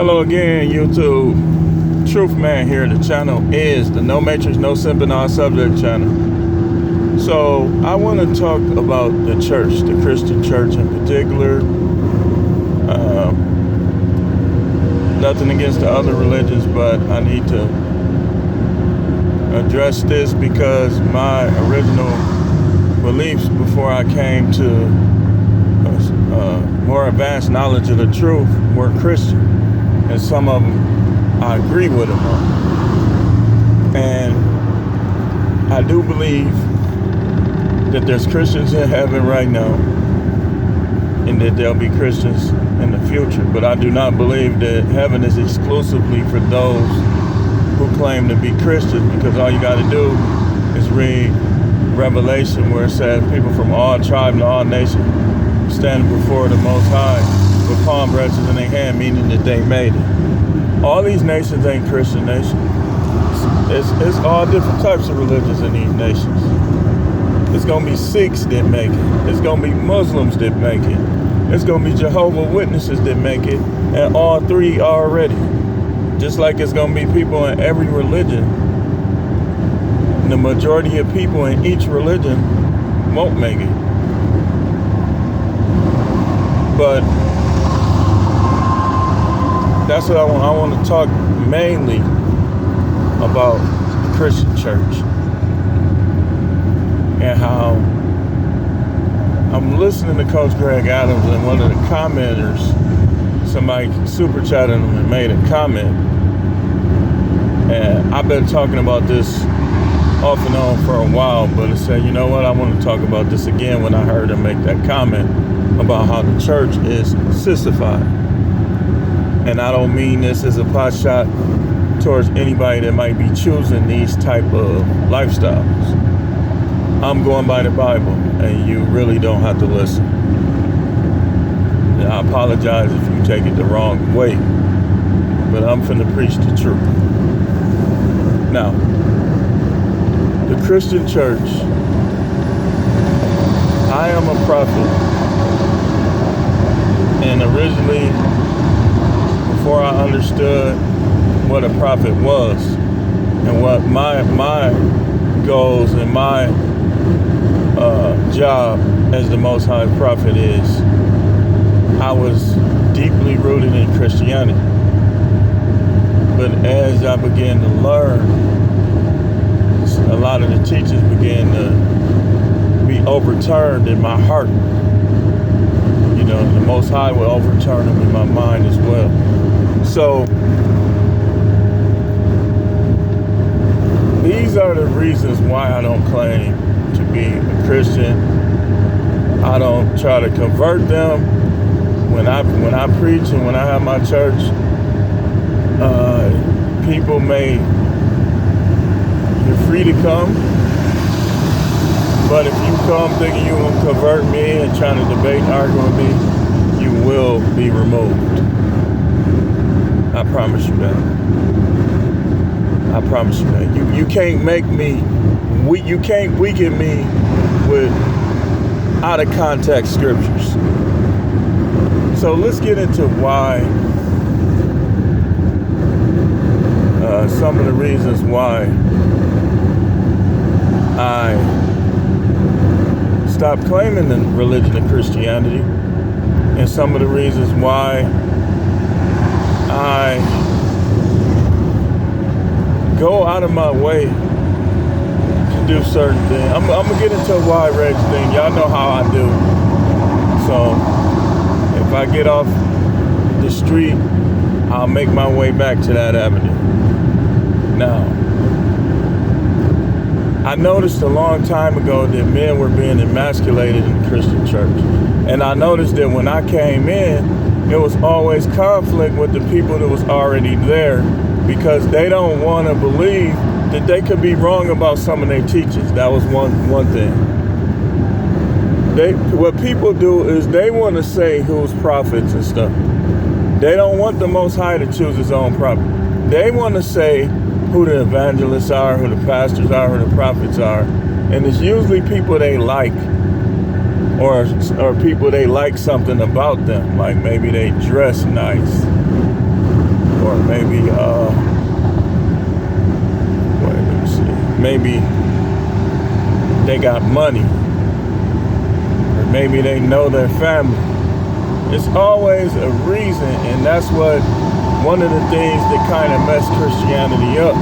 Hello again, YouTube. Truth Man here. The channel is the No Matrix, No Simping on Subject channel. So I want to talk about the church, the Christian church in particular. Nothing against the other religions, but I need to address this because my original beliefs before I came to more advanced knowledge of the truth were Christian. And some of them I agree with them on. And I do believe that there's Christians in heaven right now and that there'll be Christians in the future. But I do not believe that heaven is exclusively for those who claim to be Christians, because all you got to do is read Revelation, where it says people from all tribes and all nations standing before the Most High with palm branches in their hand, meaning that they made it. All these nations ain't Christian nations. It's all different types of religions in these nations. It's going to be Sikhs that make it. It's going to be Muslims that make it. It's going to be Jehovah's Witnesses that make it. And all three already. Just like it's going to be people in every religion. The majority of people in each religion won't make it. But that's what I want to talk mainly about the Christian church and how I'm listening to Coach Greg Adams, and one of the commenters, somebody super chatted him and made a comment. And I've been talking about this off and on for a while, but I said, you know what, I want to talk about this again when I heard him make that comment about how the church is sissified. And I don't mean this as a pot shot towards anybody that might be choosing these type of lifestyles. I'm going by the Bible, and you really don't have to listen. And I apologize if you take it the wrong way, but I'm finna preach the truth. Now, the Christian church, I am a prophet, and originally, before I understood what a prophet was and what my goals and my job as the Most High Prophet is, I was deeply rooted in Christianity. But as I began to learn, a lot of the teachings began to be overturned in my heart. You know, the Most High will overturn them in my mind as well. So, these are the reasons why I don't claim to be a Christian. I don't try to convert them. When I preach and when I have my church, people you're free to come. But if you come thinking you will convert me and trying to debate and argue with me, you will be removed. I promise you that. I promise you that. You can't make me, you can't weaken me with out of context scriptures. So let's get into why, some of the reasons why I stopped claiming the religion of Christianity, and some of the reasons why I go out of my way to do certain things. I'm gonna get into a wide range thing. Y'all know how I do. So if I get off the street, I'll make my way back to that avenue. Now, I noticed a long time ago that men were being emasculated in the Christian church. And I noticed that when I came in, there was always conflict with the people that was already there, because they don't want to believe that they could be wrong about some of their teachings. That was one thing. What people do is they want to say who's prophets and stuff. They don't want the Most High to choose his own prophet. They want to say who the evangelists are, who the pastors are, who the prophets are. And it's usually people they like, or people they like something about them. Like maybe they dress nice, or maybe let me see, maybe they got money, or maybe they know their family. It's always a reason, and that's what one of the things that kind of mess Christianity up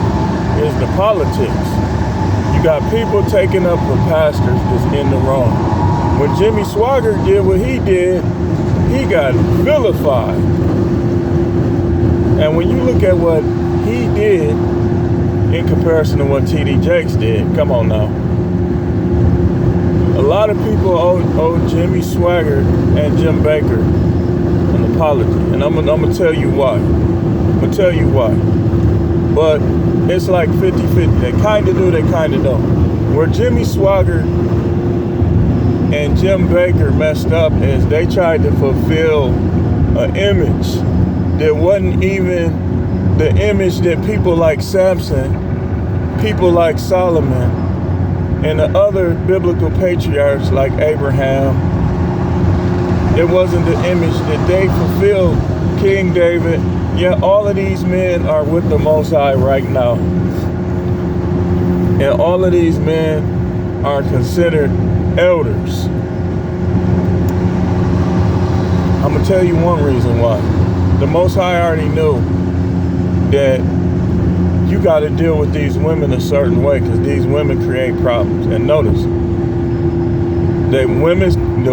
is the politics. You got people taking up for pastors that's in the wrong. When Jimmy Swaggart did what he did, he got vilified. And when you look at what he did in comparison to what T.D. Jakes did, come on now. A lot of people owe Jimmy Swaggart and Jim Baker an apology. And I'm gonna tell you why. I'm gonna tell you why. But it's like 50-50. They kind of do, they kind of don't. Where Jimmy Swaggart and Jim Baker messed up is they tried to fulfill an image that wasn't even the image that people like Samson, people like Solomon, and the other biblical patriarchs like Abraham, it wasn't the image that they fulfilled. King David, yeah, all of these men are with the Most High right now. And all of these men are considered elders. I'm gonna tell you one reason why. The Most High already knew that you got to deal with these women a certain way, because these women create problems. And notice, the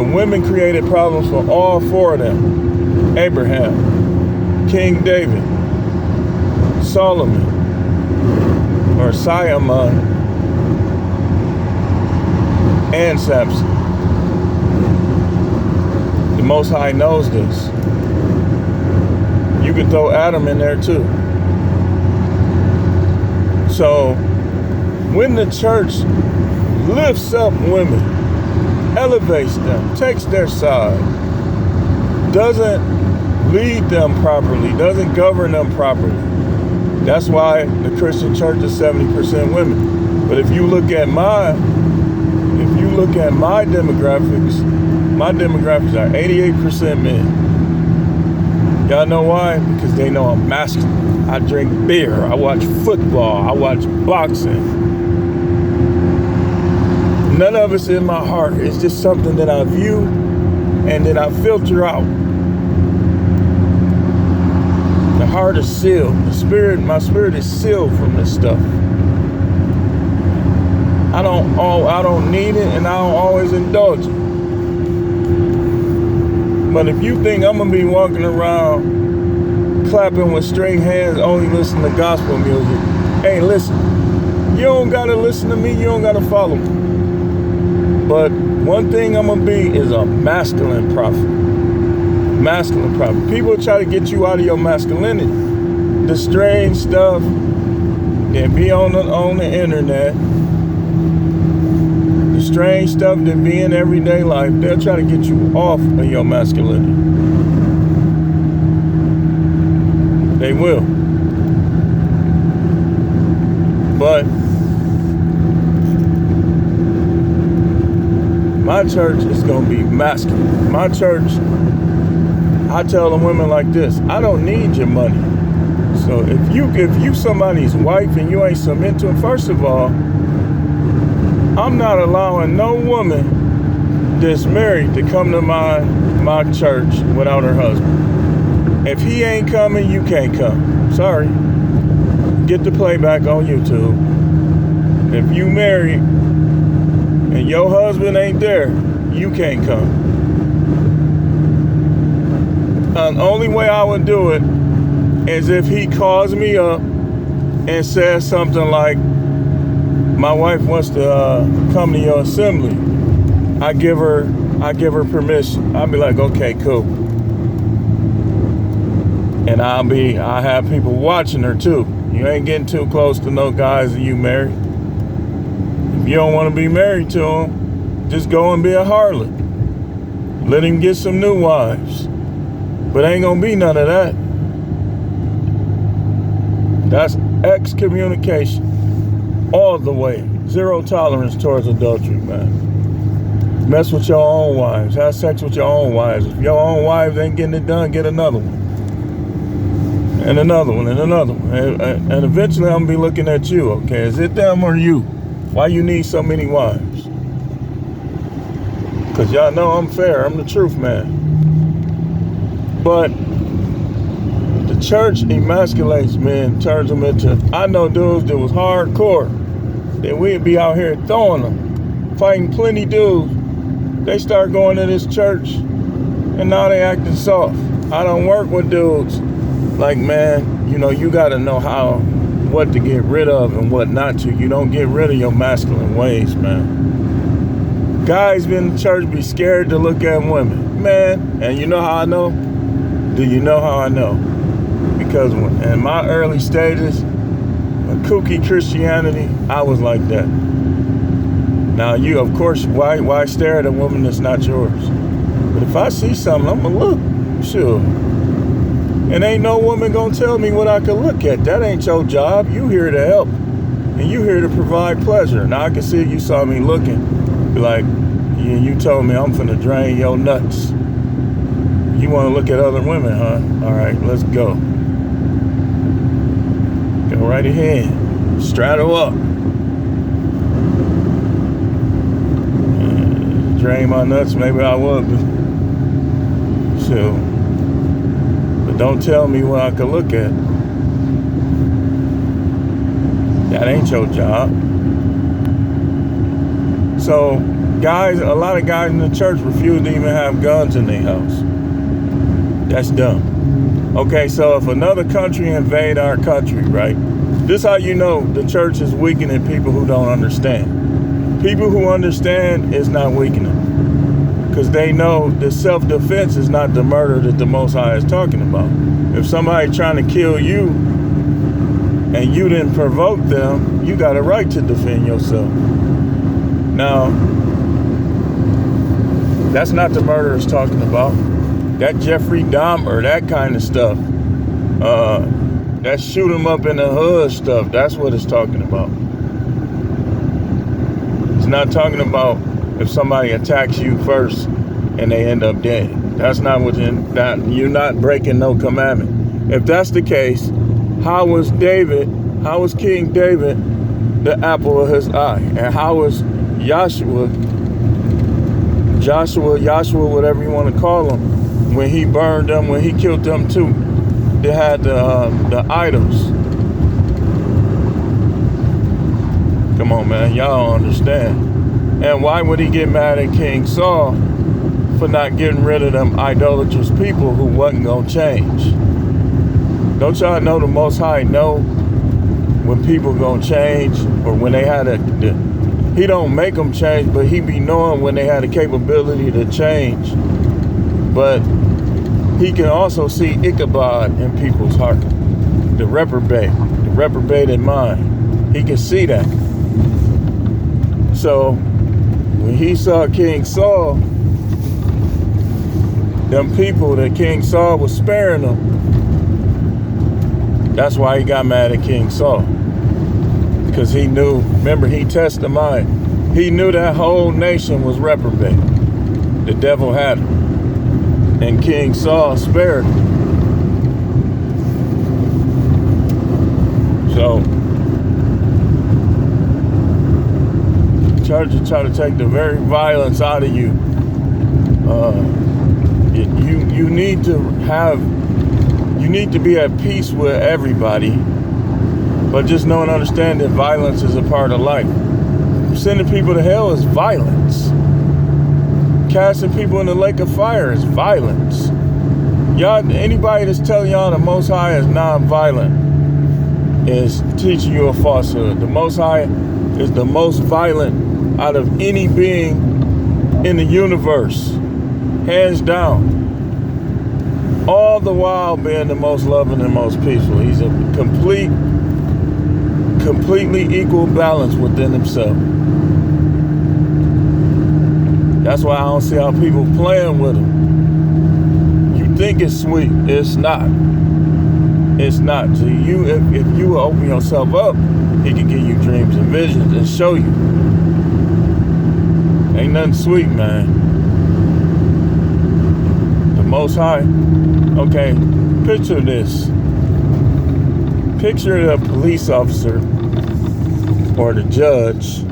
women created problems for all four of them. Abraham, King David, Solomon, or Solomon, and Samson. The Most High knows this. You could throw Adam in there too. So when the church lifts up women, elevates them, takes their side, doesn't lead them properly, doesn't govern them properly, that's why the Christian church is 70% women. But if you look at my demographics are 88% men. Y'all know why? Because they know I'm masculine. I drink beer. I watch football. I watch boxing. None of it's in my heart. It's just something that I view and that I filter out. The heart is sealed. My spirit is sealed from this stuff. I don't need it, and I don't always indulge it. But if you think I'm gonna be walking around clapping with straight hands, only listen to gospel music, hey, listen, you don't gotta listen to me, you don't gotta follow me. But one thing I'm gonna be is a masculine prophet. Masculine prophet. People try to get you out of your masculinity. The strange stuff that be on the internet, the strange stuff that be in everyday life, they'll try to get you off of your masculinity. They will. But my church is going to be masculine. My church, I tell the women like this, I don't need your money. So if you somebody's wife and you ain't submit to it, first of all, I'm not allowing no woman that's married to come to my church without her husband. If he ain't coming, you can't come. Sorry. Get the playback on YouTube. If you married and your husband ain't there, you can't come. The only way I would do it is if he calls me up and says something like, my wife wants to come to your assembly. I give her permission. I'll be like, okay, cool. And I have people watching her too. You ain't getting too close to no guys that you married. If you don't want to be married to him, just go and be a harlot. Let him get some new wives. But ain't gonna be none of that. That's excommunication. All the way. Zero tolerance towards adultery, man. Mess with your own wives. Have sex with your own wives. If your own wives ain't getting it done, get another one. And another one, and another one. And eventually I'm going to be looking at you, okay? Is it them or you? Why you need so many wives? Because y'all know I'm fair. I'm the truth, man. But the church emasculates men, turns them into... I know dudes that was hardcore. Then we'd be out here throwing them. Fighting plenty dudes. They start going to this church, and now they acting soft. I don't work with dudes. Like, man, you know, you got to know what to get rid of and what not to. You don't get rid of your masculine ways, man. Guys in the church be scared to look at women. Man, and you know how I know? Do you know how I know? Because in my early stages of kooky Christianity, I was like that. Now, you, of course, why stare at a woman that's not yours? But if I see something, I'm going to look. Sure. And ain't no woman gonna tell me what I can look at. That ain't your job. You here to help. And you here to provide pleasure. Now I can see if you saw me looking. Be like, yeah, you told me I'm finna drain your nuts. You wanna look at other women, huh? All right, let's go. Go right ahead. Straddle up. Drain my nuts, maybe I would. So. Don't tell me what I could look at. That ain't your job. So, guys, a lot of guys in the church refuse to even have guns in their house. That's dumb. Okay, so if another country invade our country, right? This is how you know the church is weakening people who don't understand. People who understand is not weakening. Because they know that self-defense is not the murder that the Most High is talking about. If somebody trying to kill you and you didn't provoke them, you got a right to defend yourself. Now, that's not the murder it's talking about. That Jeffrey Dahmer, that kind of stuff. That shoot 'em up in the hood stuff, that's what it's talking about. It's not talking about if somebody attacks you first and they end up dead. That's not what you're not breaking no commandment. If that's the case, how was King David the apple of his eye? And how was Joshua, whatever you want to call him, when he burned them, when he killed them too? They had the idols. Come on, man, y'all don't understand. And why would he get mad at King Saul for not getting rid of them idolatrous people who wasn't going to change? Don't y'all know the Most High know when people going to change, or when they had he don't make them change, but he be knowing when they had the capability to change. But he can also see Ichabod in people's heart, the reprobated mind. He can see that. So when he saw King Saul, them people that King Saul was sparing them, that's why he got mad at King Saul. Because he knew, remember, he tested the mind. He knew that whole nation was reprobate. The devil had him. And King Saul spared him. So, church will try to take the very violence out of you. You need to be at peace with everybody, but just know and understand that violence is a part of life. Sending people to hell is violence. Casting people in the lake of fire is violence. Y'all, anybody that's telling y'all the Most High is non-violent is teaching you a falsehood. The Most High is the most violent out of any being in the universe, hands down. All the while being the most loving and most peaceful. He's a completely equal balance within himself. That's why I don't see how people playing with him. You think it's sweet, it's not. It's not. So if you open yourself up, he can give you dreams and visions and show you. Ain't nothing sweet, man. The Most High. Okay, picture this. Picture the police officer or the judge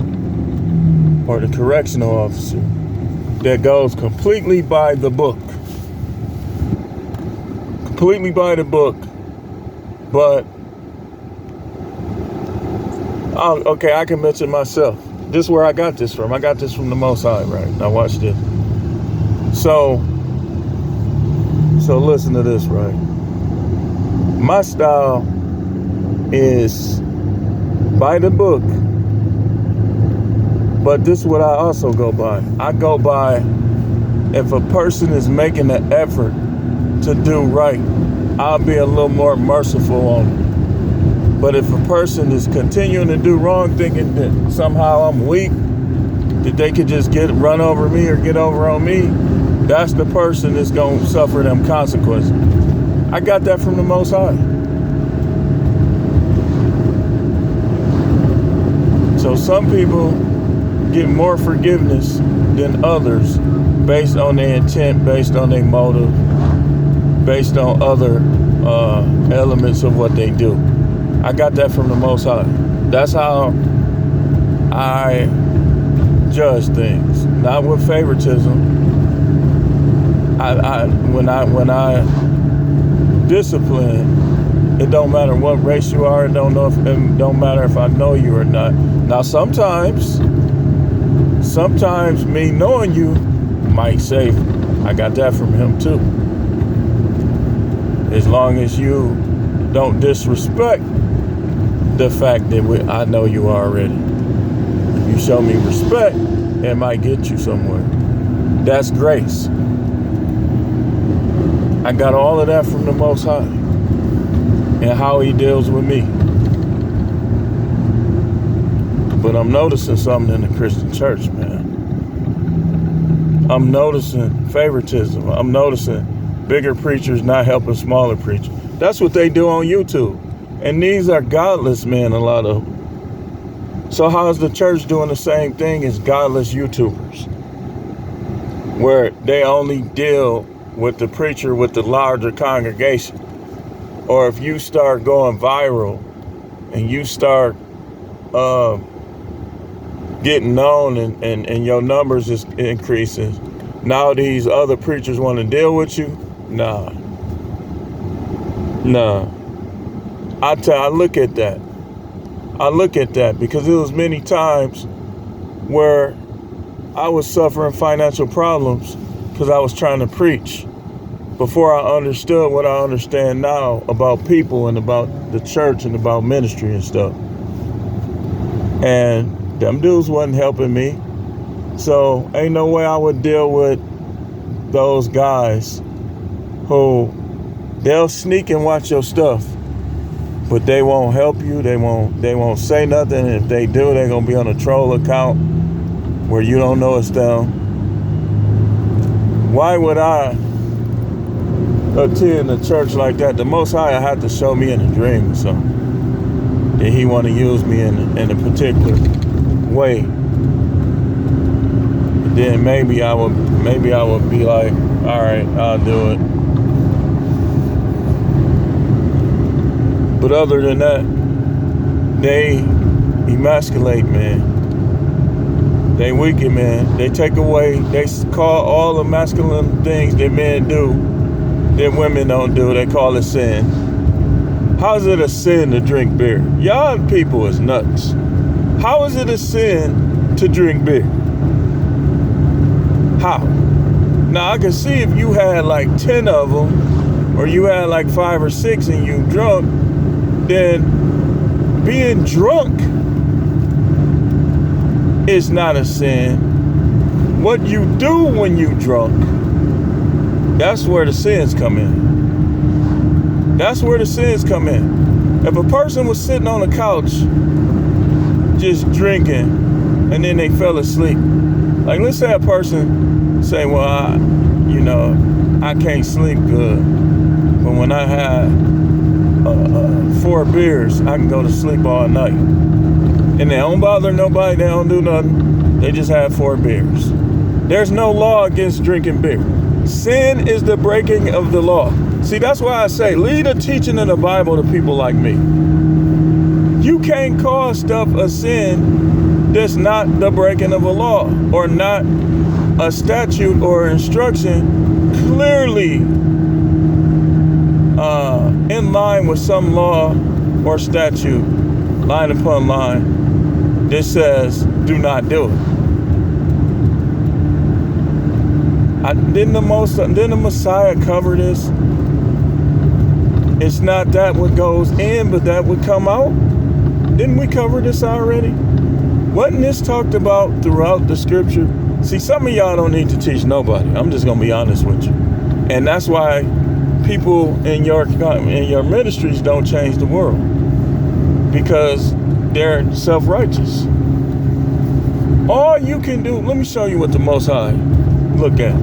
or the correctional officer that goes completely by the book. Completely by the book. But, okay, I can mention myself. This is where I got this from. I got this from the Most High, right? Now watch this. So listen to this, right? My style is by the book, but this is what I also go by. I go by, if a person is making an effort to do right, I'll be a little more merciful on them. But if a person is continuing to do wrong, thinking that somehow I'm weak, that they could just run over me or get over on me, that's the person that's going to suffer them consequences. I got that from the Most High. So some people get more forgiveness than others based on their intent, based on their motive, based on other elements of what they do. I got that from the Most High. That's how I judge things, not with favoritism. When I discipline, it don't matter what race you are. It don't matter if I know you or not. Now sometimes me knowing you might save me. I got that from him too. As long as you don't disrespect the fact that I know you already. If you show me respect, it might get you somewhere. That's grace. I got all of that from the Most High and how he deals with me. But I'm noticing something in the Christian church, man. I'm noticing favoritism. I'm noticing bigger preachers not helping smaller preachers. That's what they do on YouTube. And these are godless men, a lot of them. So how is the church doing the same thing as godless YouTubers? Where they only deal with the preacher with the larger congregation. Or if you start going viral and you start getting known and your numbers is increasing, now these other preachers want to deal with you? Nah. I look at that. I look at that because there was many times where I was suffering financial problems because I was trying to preach before I understood what I understand now about people and about the church and about ministry and stuff. And them dudes wasn't helping me. So ain't no way I would deal with those guys who they'll sneak and watch your stuff, but they won't help you. They won't say nothing. And if they do, they're gonna be on a troll account where you don't know it's them. Why would I attend a church like that? The Most High had to show me in a dream or something that he want to use me in a particular way. And then maybe I would be like, all right, I'll do it. But other than that, they emasculate, man. They weaken, man. They take away, they call all the masculine things that men do that women don't do. They call it sin. How is it a sin to drink beer? Y'all people is nuts. How is it a sin to drink beer? How? Now I can see if you had like 10 of them, or you had like 5 or 6 and you drunk, then being drunk is not a sin. What you do when you drunk, that's where the sins come in. That's where the sins come in. If a person was sitting on a couch just drinking and then they fell asleep, like let's say a person say, well, I can't sleep good, but when I had 4 beers, I can go to sleep all night. And they don't bother nobody, they don't do nothing. They just have 4 beers. There's no law against drinking beer. Sin is the breaking of the law. See, See, that's why I say, leave the teaching of the Bible to people like me. You can't call stuff a sin that's not the breaking of a law or not a statute or instruction clearly in line with some law or statute, line upon line, that says do not do it. Didn't the Messiah cover this? It's not that what goes in, but that would come out. Didn't we cover this already? Wasn't this talked about throughout the scripture? See, some of y'all don't need to teach nobody. I'm just gonna be honest with you, and that's why people in your ministries don't change the world, because they're self-righteous. All you can do, let me show you what the Most High look at.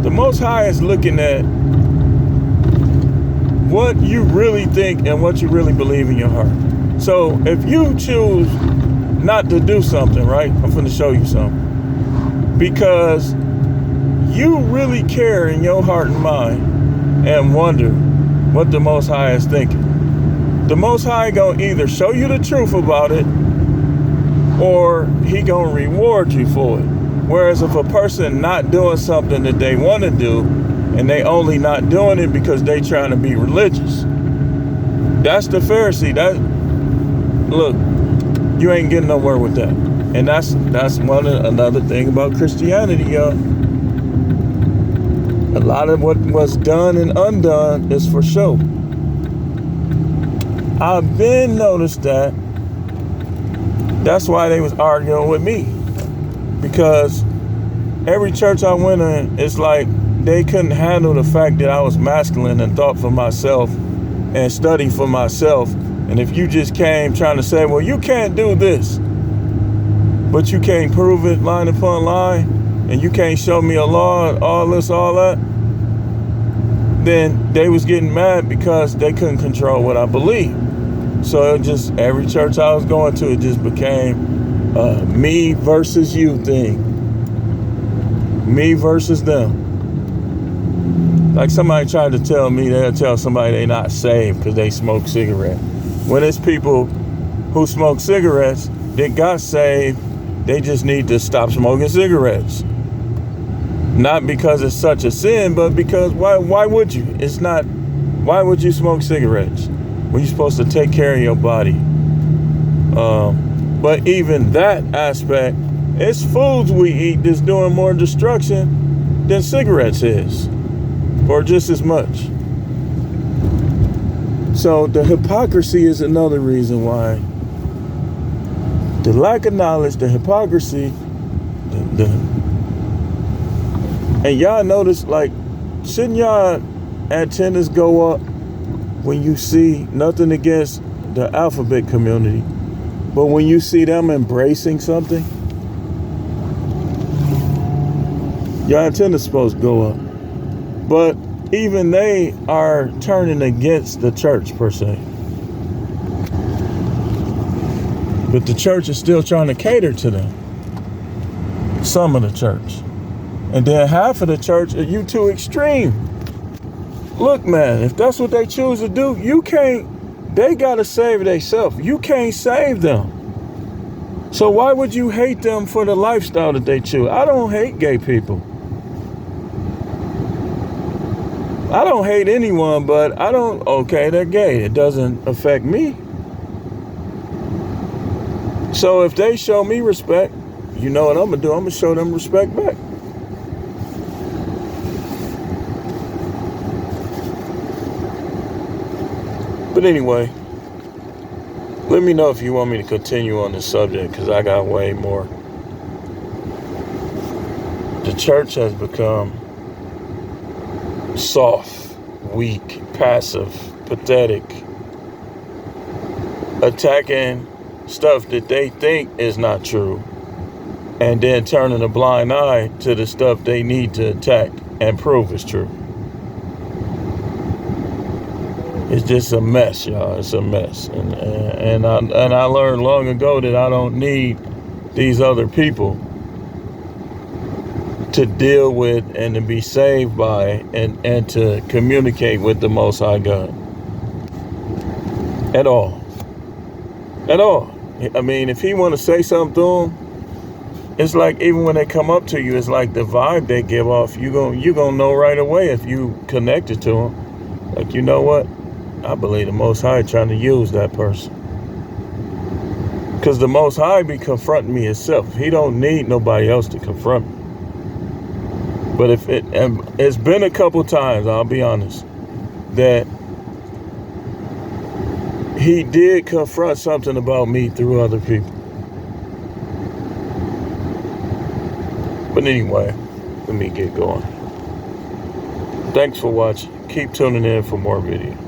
The Most High is looking at what you really think and what you really believe in your heart. So if you choose not to do something, right? I'm going to show you something. Because you really care in your heart and mind and wonder what the Most High is thinking. The Most High going to either show you the truth about it or he going to reward you for it. Whereas if a person not doing something that they want to do and they only not doing it because they trying to be religious, that's the Pharisee. Look, you ain't getting nowhere with that. And that's another thing about Christianity, y'all. A lot of what was done and undone is for show. I've been noticed that. That's why they was arguing with me. Because every church I went in, it's like they couldn't handle the fact that I was masculine and thought for myself and studied for myself. And if you just came trying to say, well, you can't do this, but you can't prove it line upon line, and you can't show me a law, all this, all that, then they was getting mad because they couldn't control what I believed. So it just, every church I was going to, it just became me versus you thing. Me versus them. Like somebody tried to tell me, they'll tell somebody they not saved because they smoke cigarettes. When it's people who smoke cigarettes that got saved, they just need to stop smoking cigarettes. Not because it's such a sin, but because why would you? It's not, why would you smoke cigarettes when you're supposed to take care of your body? But even that aspect, it's foods we eat that's doing more destruction than cigarettes is, or just as much. So the hypocrisy is another reason why. The lack of knowledge, the hypocrisy, and y'all notice, like, shouldn't y'all antennas go up when you see, nothing against the alphabet community, but when you see them embracing something, your antenna's supposed to go up. But even they are turning against the church per se. But the church is still trying to cater to them. Some of the church. And then half of the church are you too extreme. Look, man, if that's what they choose to do, you can't, they gotta save themselves. You can't save them. So why would you hate them for the lifestyle that they choose? I don't hate gay people. I don't hate anyone, but I don't, okay, they're gay. It doesn't affect me. So if they show me respect, you know what I'm gonna do? I'm gonna show them respect back. But anyway, let me know if you want me to continue on this subject, because I got way more. The church has become soft, weak, passive, pathetic, attacking stuff that they think is not true, and then turning a blind eye to the stuff they need to attack and prove is true. It's just a mess, y'all. It's a mess. And I learned long ago that I don't need these other people to deal with and to be saved by and to communicate with the Most High God at all. At all. I mean, if he want to say something to them, it's like even when they come up to you, it's like the vibe they give off. You gonna know right away if you connected to them. Like, you know what? I believe the Most High trying to use that person. Because the Most High be confronting me himself. He don't need nobody else to confront me. But it's been a couple times, I'll be honest, that he did confront something about me through other people. But anyway, let me get going. Thanks for watching. Keep tuning in for more videos.